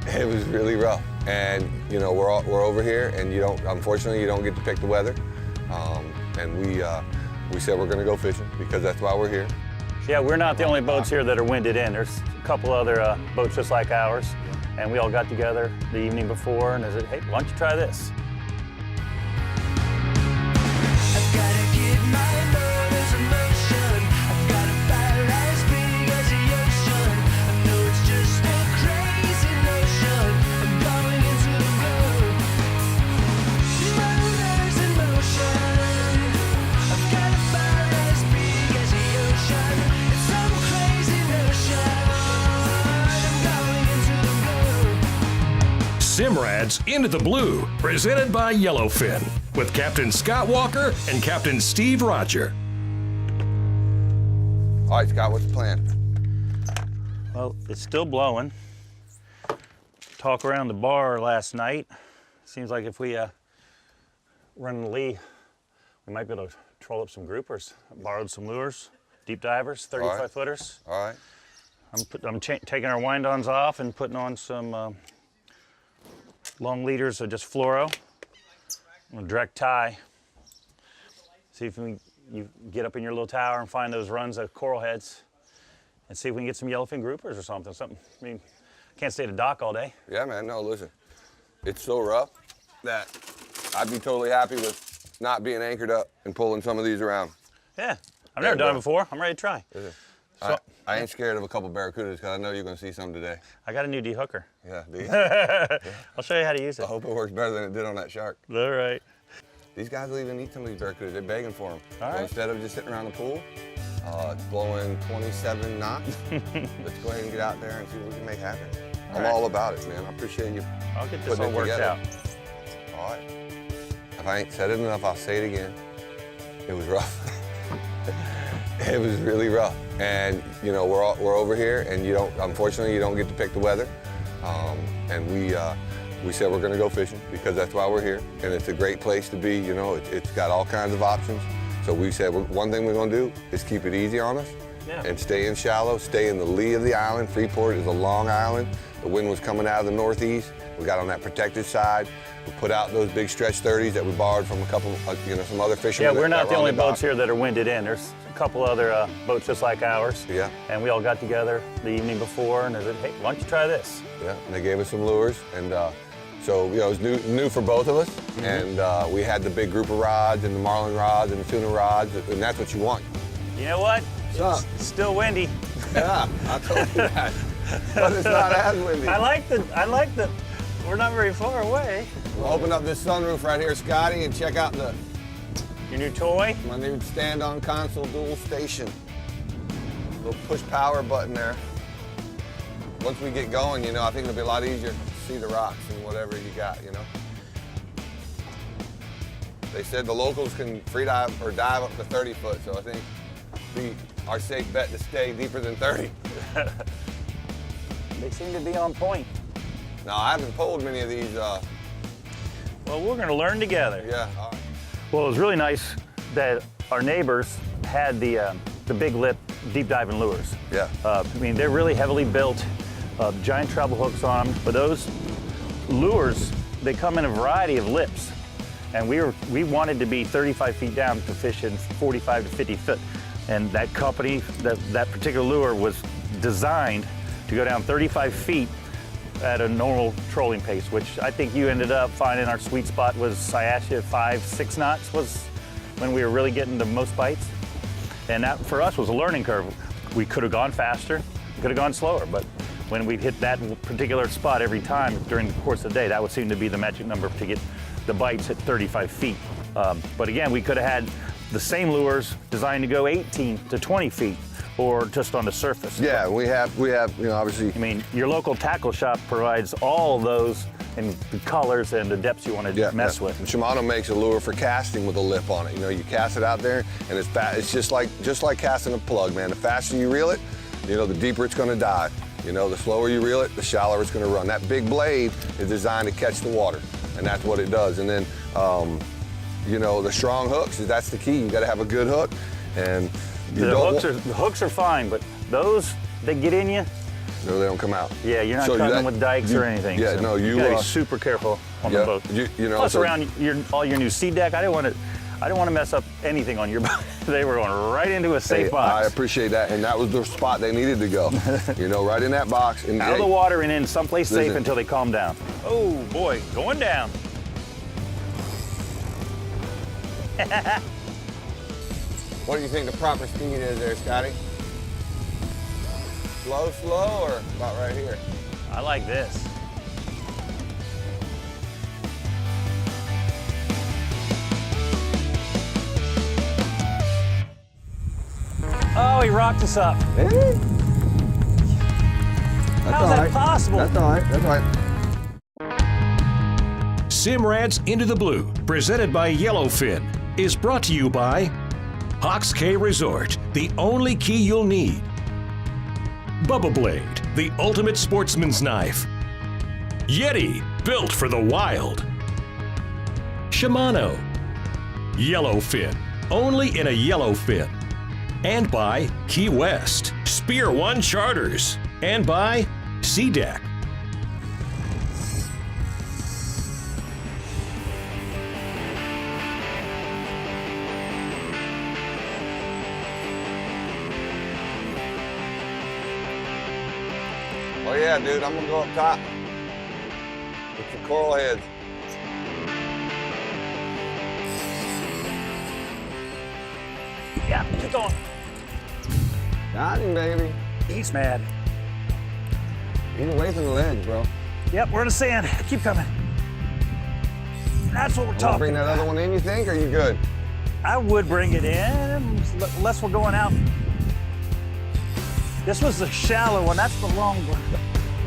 It was really rough, and you know we're over here, and unfortunately you don't get to pick the weather, and we said we're going to go fishing because that's why we're here. Yeah, we're not the only boats here that are winded in. There's a couple other boats just like ours, and we all got together the evening before and said, hey, why don't you try this? I've gotta get my motor's emotion. I've got a fire as big as the ocean. I know it's just a crazy notion. I'm going into the blue. Motor's in motion. I've got a fire as big as the ocean. It's some crazy notion. I'm going into the blue. Simrad's Into the Blue, presented by Yellowfin, with Captain Scott Walker and Captain Steve Roger. All right, Scott, what's the plan? Well, it's still blowing. Talk around the bar last night. Seems like if we run the lee, we might be able to troll up some groupers. Borrowed some lures, deep divers, 35-footers. All right. I'm taking our wind-ons off and putting on some long leaders of just fluoro. I'm gonna direct tie. See if you get up in your little tower and find those runs of coral heads, and see if we can get some yellowfin groupers or something. I mean, can't stay at the dock all day. Yeah, man. No, listen, it's so rough that I'd be totally happy with not being anchored up and pulling some of these around. Yeah, I've never done it before. I'm ready to try. So, I ain't scared of a couple barracudas because I know you're going to see some today. I got a new dehooker. Yeah, do you? I'll show you how to use it. I hope it works better than it did on that shark. All right. These guys will even eat some of these barracudas. They're begging for them. All right. Instead of just sitting around the pool, it's blowing 27 knots. Let's go ahead and get out there and see what we can make happen. I'm all about it, man. I appreciate you. I'll get this all worked out. All right. If I ain't said it enough, I'll say it again. It was rough. It was really rough, and you know we're over here, and unfortunately you don't get to pick the weather, and we said we're going to go fishing because that's why we're here, and it's a great place to be. You know, it's got all kinds of options. So we said one thing we're going to do is keep it easy on us, and stay in shallow, stay in the lee of the island. Freeport is a long island. The wind was coming out of the northeast. We got on that protected side. We put out those big stretch 30s that we borrowed from a couple, some other fishermen. Yeah, we're not the only boats here that are winded in. There's a couple other boats just like ours. Yeah. And we all got together the evening before and they said, hey, why don't you try this? Yeah, and they gave us some lures, and so it was new for both of us. Mm-hmm. And we had the big grouper rods and the marlin rods and the tuna rods, and that's what you want. You know what? It's still windy. Yeah, I told you that. But it's not as windy. I like the. We're not very far away. We'll open up this sunroof right here, Scotty, and check out your new toy. My new stand-on console dual station. Little push power button there. Once we get going, I think it'll be a lot easier to see the rocks and whatever you got, They said the locals can free dive or dive up to 30 foot, so I think our safe bet to stay deeper than 30. They seem to be on point. No, I haven't pulled many of these. Well, we're going to learn together. Yeah. All right. Well, it was really nice that our neighbors had the big lip deep diving lures. Yeah. I mean, they're really heavily built, giant treble hooks on them. But those lures, they come in a variety of lips. And we wanted to be 35 feet down to fish in 45 to 50 foot. And that company, that particular lure was designed to go down 35 feet at a normal trolling pace, which I think you ended up finding our sweet spot was Sciatia 5-6 knots was when we were really getting the most bites. And that for us was a learning curve. We could have gone faster, could have gone slower, but when we hit that particular spot every time during the course of the day, that would seem to be the magic number to get the bites at 35 feet. But again, we could have had the same lures designed to go 18 to 20 feet or just on the surface. Yeah, we have, obviously. I mean, your local tackle shop provides all those in the colors and the depths you want to mess with. And Shimano makes a lure for casting with a lip on it. You cast it out there, and it's just like casting a plug, man. The faster you reel it, the deeper it's going to dive. The slower you reel it, the shallower it's going to run. That big blade is designed to catch the water, and that's what it does. And then, the strong hooks, that's the key. You got to have a good hook, and the hooks are fine, but those that get in you, No, they don't come out. Yeah, you're not So cutting that- them with dikes you- or anything. yeah, so no, you, you gotta uh, be super careful on Yeah, the boat. you know. Plus, so- around all your new seat deck, I didn't want to mess up anything on your boat. They were going right into a safe Hey, box. I appreciate that, and that was the spot they needed to go. You know, right in that box. And Out of the water and in someplace safe Listen. until they calm down. Oh boy, going down. What do you think the proper speed is there, Scotty? Slow, or about right here? I like this. Oh, he rocked us up. How's that possible? That's all right. That's all right. Simrad's Into the Blue, presented by Yellowfin, is brought to you by Hawks Cay Resort, the only key you'll need. Bubba Blade, the ultimate sportsman's knife. Yeti, built for the wild. Shimano. Yellowfin, only in a Yellowfin. And by Key West, Spear One Charters. And by Sea Deck. Oh yeah, dude, I'm gonna go up top with the coral heads. Yeah, keep going. Got him, baby. He's mad. He's away from the ledge, bro. Yep, we're in the sand. Keep coming. That's what we're I'm gonna talking bring that about. other one in, you think, or you good? I would bring it in, unless we're going out. This was the shallow one. That's the long one.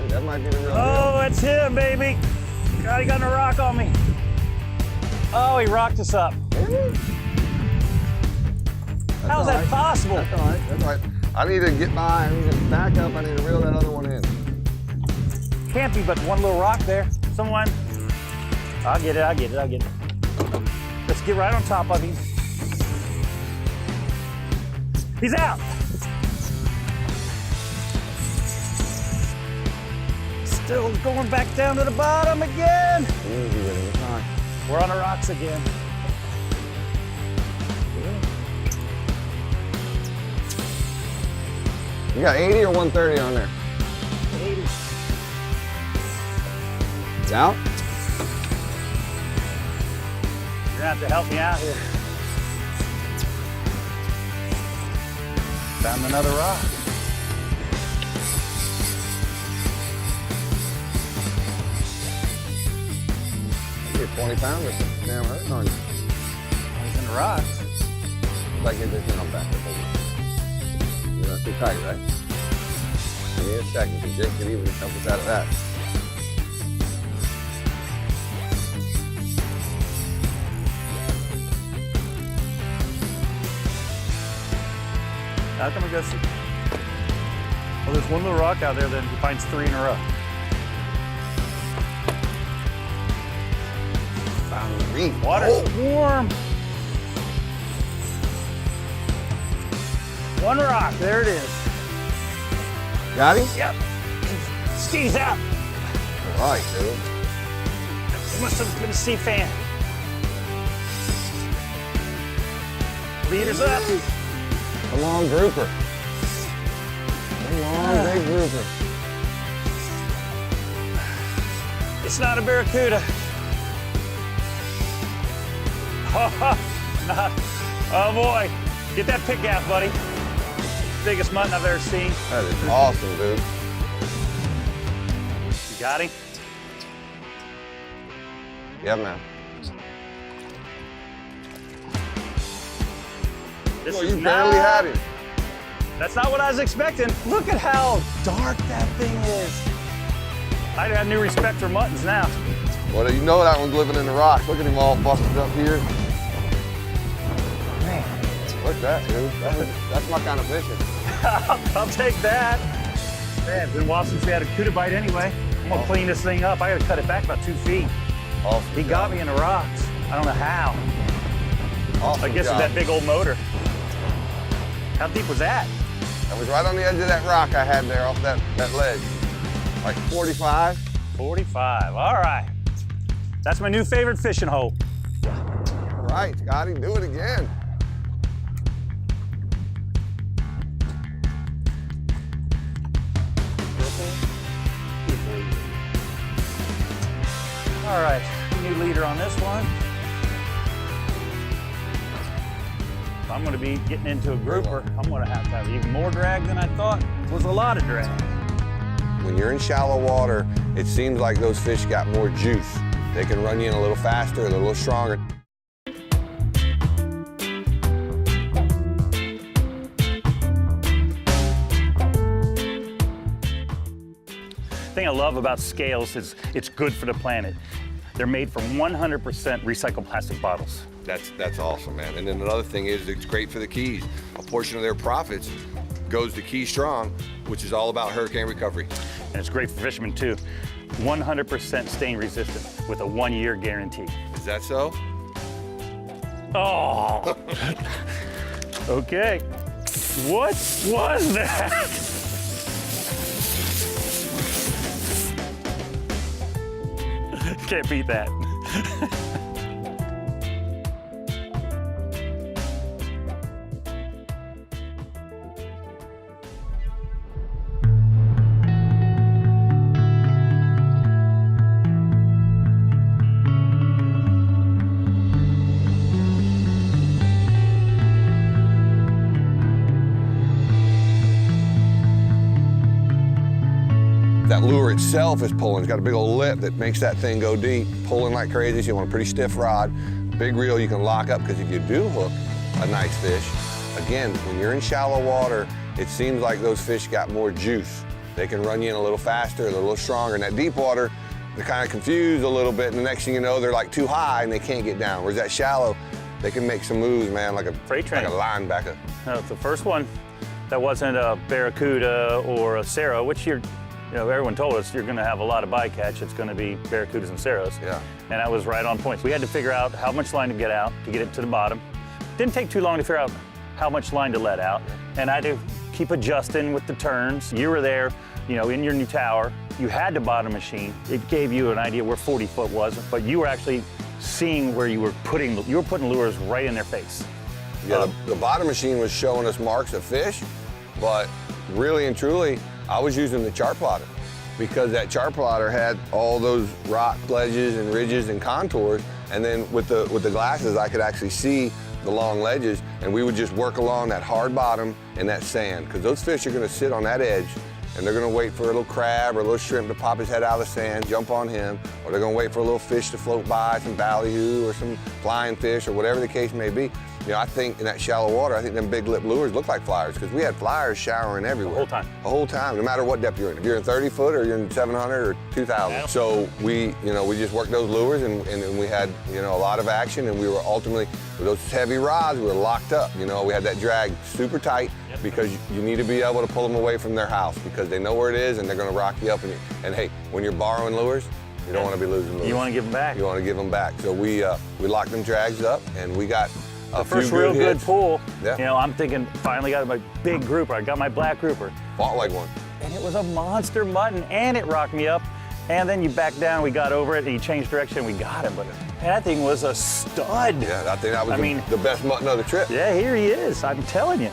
Dude, that might be the real Oh, it's him, baby. God, he got a rock on me. Oh, he rocked us up. deal. How's that possible? That's all right. That's all right. I need to get by. I need to back up. I need to reel that other one in. Can't be but one little rock there. Someone. I'll get it. Let's get right on top of him. He's out. Still going back down to the bottom again. Easy with him. It's all right. We're on the rocks again. You got 80 or 130 on there? 80. It's out? You're gonna have to help me out here. Found another rock. You're 20 pounder. Damn hurting on you. He's in the rocks. Like you're just on back up over. You're not too tight, right? Give me a second, because Jake could even help us out of that. How come we go see? Well, there's one little rock out there, then he finds three in a row. Found the reef. Water's warm. One rock, there it is. Got him? Yep. Steve's out. All right, dude. He must have been a sea fan. Leader's up. A long grouper. A long, big grouper. It's not a barracuda. Oh boy. Get that pick gaff, buddy. Biggest mutton I've ever seen. That is awesome, dude. You got him? Yeah, man. This Well, is you barely had him. That's not what I was expecting. Look at how dark that thing is. I got new respect for muttons now. Well, you know that one's living in the rocks. Look at him all busted up here. Man, Look at that, dude. That's my kind of fishing. I'll take that. Man, it's been a while since we had a cuda bite anyway. I'm gonna clean this thing up. I gotta cut it back about 2 feet. Awesome He got me in the rocks. I don't know how. Awesome I guess job. it's that big old motor. How deep was that? I was right on the edge of that rock I had there off that ledge. Like 45. 45, all right. That's my new favorite fishing hole. All right, Scotty, do it again. All right, new leader on this one. If I'm gonna be getting into a grouper, I'm gonna have even more drag than I thought was a lot of drag. When you're in shallow water, it seems like those fish got more juice. They can run you in a little faster, they're a little stronger. The thing I love about scales is it's good for the planet. They're made from 100% recycled plastic bottles. That's awesome, man. And then another thing is it's great for the Keys. A portion of their profits goes to Key Strong, which is all about hurricane recovery. And it's great for fishermen too. 100% stain resistant with a 1-year guarantee. Is that so? Oh, okay. What was that? Can't beat that. That lure itself is pulling. It's got a big old lip that makes that thing go deep, pulling like crazy. So you want a pretty stiff rod, big reel you can lock up, because if you do hook a nice fish, again, when you're in shallow water, it seems like those fish got more juice. They can run you in a little faster, they're a little stronger. In that deep water, they're kind of confused a little bit, and the next thing you know, they're like too high and they can't get down. Whereas that shallow, they can make some moves, man, like a Freight train. like a linebacker. The first one that wasn't a barracuda or a Sarah, which everyone told us you're going to have a lot of bycatch. It's going to be barracudas and Sarahs. Yeah. And that was right on point. We had to figure out how much line to get out to get it to the bottom. Didn't take too long to figure out how much line to let out. And I had to keep adjusting with the turns. You were there, in your new tower. You had the bottom machine. It gave you an idea where 40 foot was, but you were actually seeing where you were putting lures right in their face. Yeah, the bottom machine was showing us marks of fish, but really and truly, I was using the chart plotter, because that chart plotter had all those rock ledges and ridges and contours, and then with the glasses I could actually see the long ledges, and we would just work along that hard bottom and that sand, because those fish are going to sit on that edge and they're going to wait for a little crab or a little shrimp to pop his head out of the sand, jump on him, or they're going to wait for a little fish to float by, some ballyhoo or some flying fish or whatever the case may be. I think in that shallow water, I think them big lip lures look like flyers, because we had flyers showering everywhere. The whole time. The whole time, no matter what depth you're in. If you're in 30 foot or you're in 700 or 2,000. So we just worked those lures, and we had, a lot of action, and we were ultimately, with those heavy rods, we were locked up. We had that drag super tight, because you need to be able to pull them away from their house, because they know where it is and they're going to rock you up. And hey, when you're borrowing lures, you don't want to be losing lures. You want to give them back. You want to give them back. So we locked them drags up, and we got the first real good pull. Yeah. I'm thinking, finally got my big grouper. I got my black grouper. Fought like one. And it was a monster mutton, and it rocked me up. And then you back down, we got over it, and you changed direction, and we got him. But that thing was a stud. Yeah, I think that was the best mutton of the trip. Yeah, here he is, I'm telling you.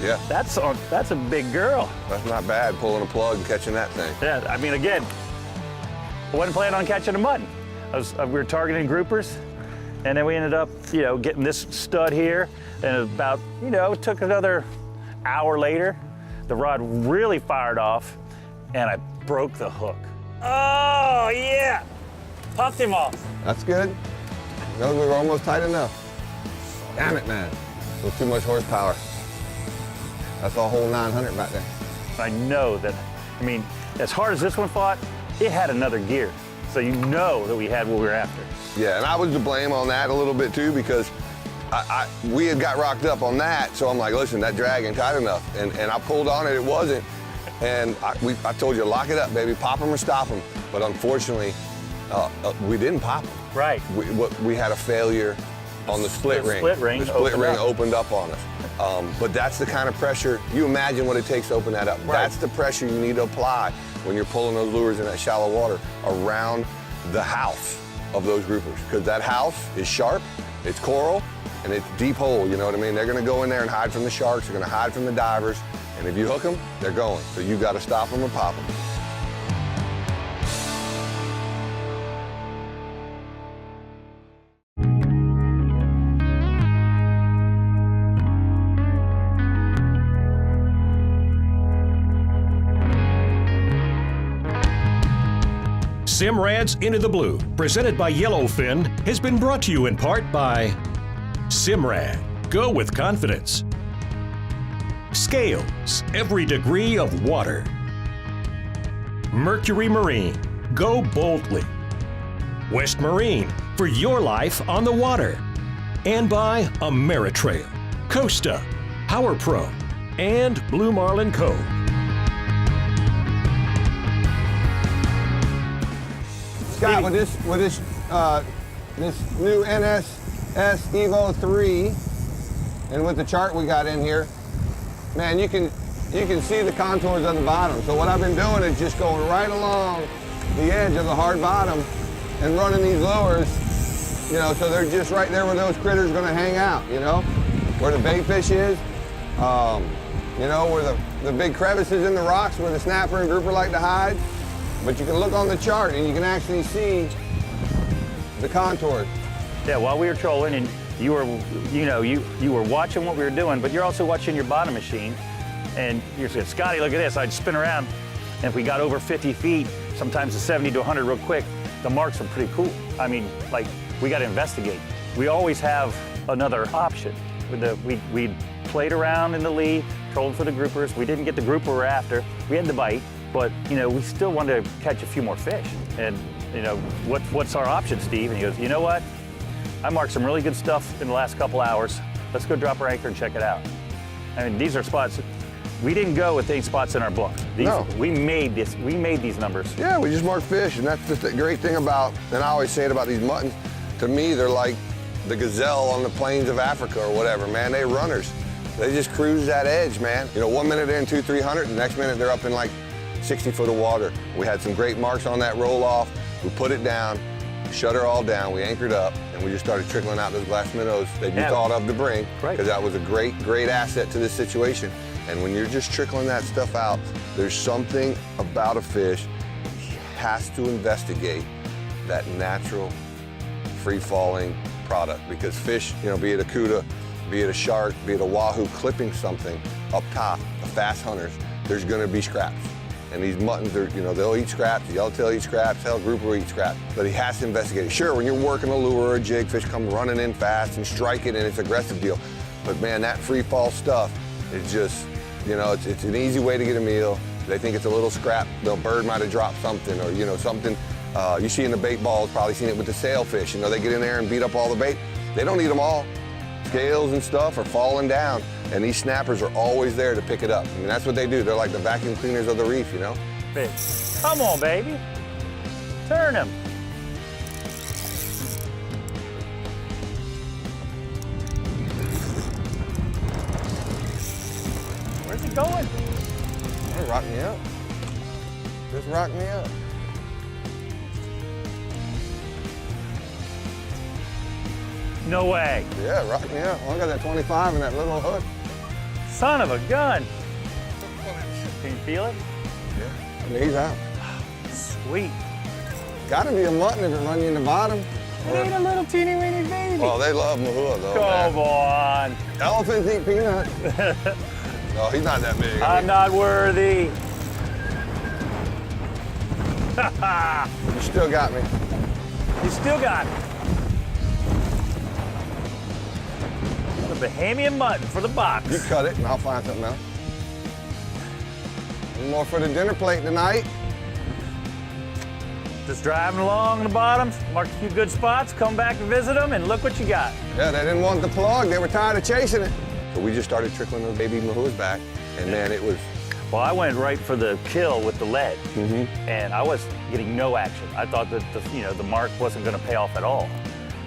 Yeah. That's a big girl. That's not bad, pulling a plug and catching that thing. Yeah, again, I wasn't planning on catching a mutton. We were targeting groupers, and then we ended up, getting this stud here, and about, it took another hour later, the rod really fired off, and I broke the hook. Oh, yeah! Popped him off. That's good. No, we were almost tight enough. Damn it, man. A little too much horsepower. That's a whole 900 back there. I know that, as hard as this one fought, it had another gear. So you know that we had what we were after. Yeah, and I was to blame on that a little bit too, because we had got rocked up on that, so I'm like, listen, that drag ain't tight enough. And I pulled on it, it wasn't. And I told you, lock it up, baby, pop them or stop them. But unfortunately, we didn't pop them. Right. We had a failure on the split ring. Split ring The split opened ring up. opened up on us. But that's the kind of pressure, you imagine what it takes to open that up. Right. That's the pressure you need to apply when you're pulling those lures in that shallow water around the house of those groupers. Because that house is sharp, it's coral, and it's deep hole, you know what I mean? They're gonna go in there and hide from the sharks, they're gonna hide from the divers, and if you hook them, they're going. So you gotta stop them or pop them. Simrad's Into the Blue, presented by Yellowfin, has been brought to you in part by Simrad, go with confidence. Scales, every degree of water. Mercury Marine, go boldly. West Marine, for your life on the water. And by Ameritrail, Costa, Power Pro, and Blue Marlin Cove. Scott, with this new NSS Evo 3, and with the chart we got in here, man, you can see the contours of the bottom. So what I've been doing is just going right along the edge of the hard bottom and running these lures, you know, so they're just right there where those critters are gonna hang out, you know, where the bait fish is, you know, where the big crevices in the rocks where the snapper and grouper like to hide. But you can look on the chart and you can actually see the contours. Yeah, while we were trolling and you were, you know, you were watching what we were doing, but you're also watching your bottom machine. And you said, Scotty, look at this. I'd spin around, and if we got over 50 feet, sometimes to 70 to 100 real quick, the marks are pretty cool. I mean, like, we got to investigate. We always have another option. We played around in the lead, trolled for the groupers. We didn't get the grouper we're after. We had the bite. But, you know, we still wanted to catch a few more fish. And, you know, what's our option, Steve? And he goes, you know what? I marked some really good stuff in the last couple hours. Let's go drop our anchor and check it out. I mean, these are spots. We didn't go with 8 spots in our book. No. We made these numbers. Yeah, we just mark fish, and that's the great thing about, and I always say it about these muttons, to me, they're like the gazelle on the plains of Africa or whatever, man. They're runners. They just cruise that edge, man. You know, 1 minute they're in 200-300, the next minute they're up in like 60 foot of water. We had some great marks on that roll off. We put it down, shut her all down, we anchored up, and we just started trickling out those glass minnows that you thought of to bring, because that was a great asset to this situation. And when you're just trickling that stuff out, there's something about a fish has to investigate that natural free-falling product, because fish, you know, be it a cuda, be it a shark, be it a wahoo clipping something up top, the fast hunters, there's gonna be scraps. And these muttons, are, you know, they'll eat scraps, the yellowtail eats scraps, hell, grouper will eat scraps. But he has to investigate it. Sure, when you're working a lure or a jig, fish come running in fast and strike it, and it's an aggressive deal. But man, that free fall stuff is just, you know, it's an easy way to get a meal. They think it's a little scrap. The bird might have dropped something, or, you know, something. You see in the bait balls, probably seen it with the sailfish. You know, they get in there and beat up all the bait. They don't eat them all. Scales and stuff are falling down, and these snappers are always there to pick it up. I mean, that's what they do. They're like the vacuum cleaners of the reef, you know? Come on, baby. Turn him. Where's he going? They rock me up. Just rock me up. No way. Yeah, rock me up. Well, I got that 25 in that little hook. Son of a gun. Can you feel it? Yeah. I mean, he's out. Sweet. Gotta be a mutton if it run you in the bottom. It ain't a little teeny weeny baby. Well, they love mahua though. Come on. Elephants eat peanuts. No, he's not that big. I'm not worthy. You still got me. You still got it. The Bahamian mutton for the box. You cut it and I'll find something else. One more for the dinner plate tonight. Just driving along the bottom, marked a few good spots, come back and visit them, and look what you got. Yeah, they didn't want the plug. They were tired of chasing it. So we just started trickling those baby mahuas back, and man, it was... Well, I went right for the kill with the lead, and I was getting no action. I thought that the mark wasn't going to pay off at all.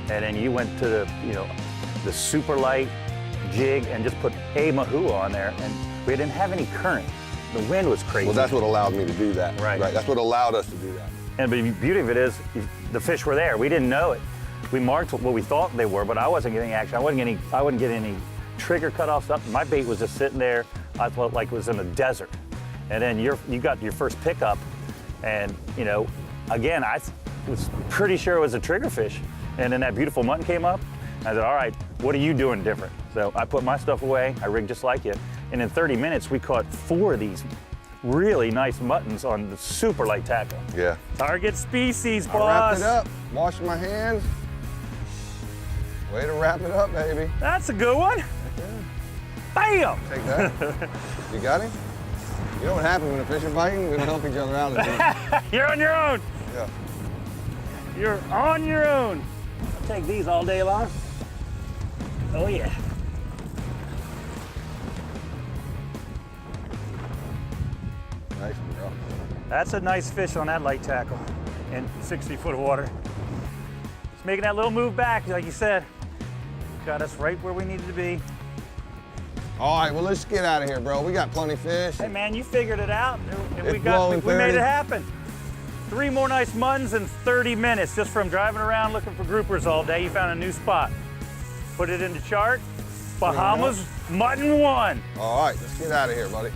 And then you went to the, the super light jig and just put a mahua on there, and we didn't have any current. The wind was crazy. Well, that's what allowed me to do that. Right. That's what allowed us to do that. And the beauty of it is, the fish were there. We didn't know it. We marked what we thought they were, but I wasn't getting action. I wouldn't get any trigger cutoffs up. My bait was just sitting there. I felt like it was in the desert. And then you got your first pickup, and again, I was pretty sure it was a triggerfish. And then that beautiful mutton came up. I said, all right, what are you doing different? So I put my stuff away. I rigged just like you. And in 30 minutes, we caught 4 of these really nice muttons on the super light tackle. Yeah. Target species, I boss. wrapped it up. Washing my hands. Way to wrap it up, baby. That's a good one. Bam! Take that. You got him? You know what happens when the fish are biting? We don't help each other out. You're on your own. Yeah. You're on your own. I'll take these all day long. Oh yeah. Nice one, bro. That's a nice fish on that light tackle in 60 foot of water. Just making that little move back, like you said. Got us right where we needed to be. All right, well, let's get out of here, bro. We got plenty of fish. Hey man, you figured it out, and we It's blowing made 30. it happen. 3 more nice muttons in 30 minutes just from driving around looking for groupers all day. You found a new spot. Put it in the chart. Bahamas, mutton 1. All right, let's get out of here, buddy.